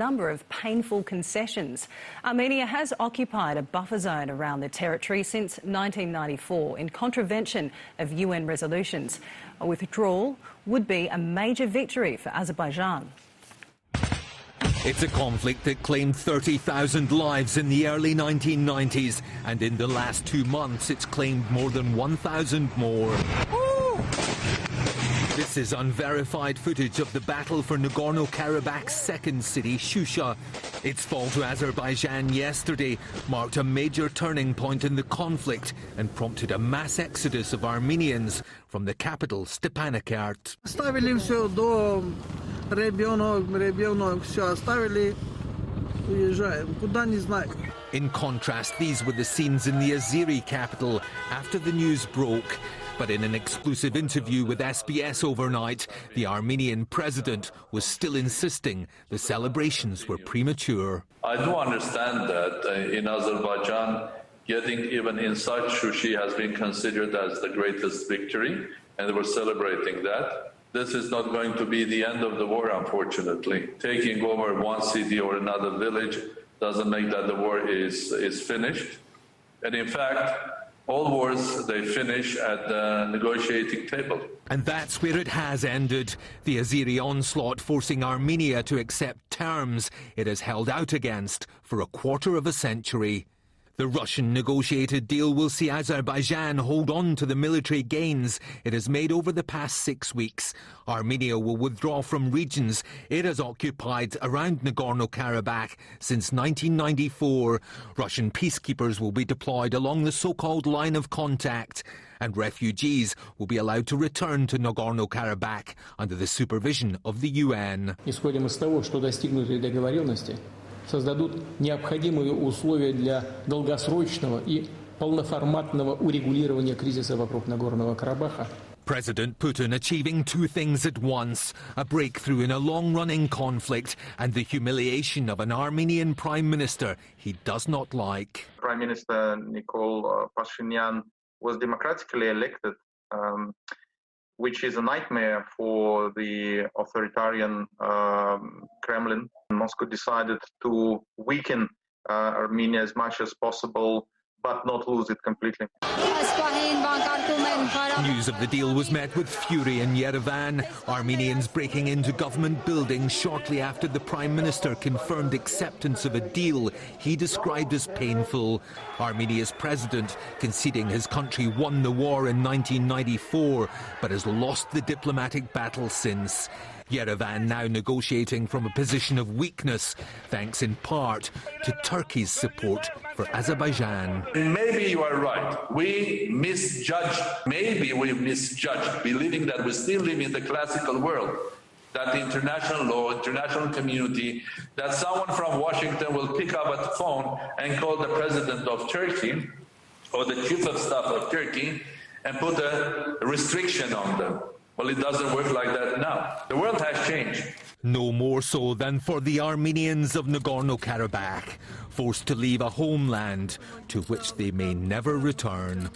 Number of painful concessions. Armenia has occupied a buffer zone around the territory since 1994 in contravention of UN resolutions. A withdrawal would be a major victory for Azerbaijan. It's a conflict that claimed 30,000 lives in the early 1990s, and in the last 2 months it's claimed more than 1,000 more. This is unverified footage of the battle for Nagorno-Karabakh's second city, Shusha. Its fall to Azerbaijan yesterday marked a major turning point in the conflict and prompted a mass exodus of Armenians from the capital, Stepanakert. Оставили все до ребенок, все оставили, уезжаем, куда не знаю. In contrast, these were the scenes in the Azeri capital after the news broke. But in an exclusive interview with SBS overnight, the Armenian president was still insisting the celebrations were premature. I do understand that in Azerbaijan, getting even inside Shushi has been considered as the greatest victory, and they were celebrating that. This is not going to be the end of the war, unfortunately. Taking over one city or another village doesn't make that the war is finished. And in fact, all wars, they finish at the negotiating table. And that's where it has ended. The Azeri onslaught forcing Armenia to accept terms it has held out against for a quarter of a century. The Russian negotiated deal will see Azerbaijan hold on to the military gains it has made over the past 6 weeks. Armenia will withdraw from regions it has occupied around Nagorno-Karabakh since 1994. Russian peacekeepers will be deployed along the so-called line of contact, and refugees will be allowed to return to Nagorno-Karabakh under the supervision of the UN. Исходим из того, что достигнутые договоренности создадут необходимые условия для долгосрочного и полноформатного урегулирования кризиса вокруг Нагорного Карабаха. President Putin achieving two things at once: a breakthrough in a long-running conflict and the humiliation of an Armenian prime minister he does not like. Prime Minister Nikol Pashinyan was democratically elected, which is a nightmare for the authoritarian Kremlin. Moscow decided to weaken Armenia as much as possible, but not lose it completely. News of the deal was met with fury in Yerevan. Armenians breaking into government buildings shortly after the Prime Minister confirmed acceptance of a deal he described as painful. Armenia's president conceding his country won the war in 1994, but has lost the diplomatic battle since. Yerevan now negotiating from a position of weakness, thanks in part to Turkey's support for Azerbaijan. Maybe you are right. We misjudged, believing that we still live in the classical world, that the international law, international community, that someone from Washington will pick up a phone and call the president of Turkey or the chief of staff of Turkey and put a restriction on them. Well, it doesn't work like that now. The world has changed. No more so than for the Armenians of Nagorno-Karabakh, forced to leave a homeland to which they may never return.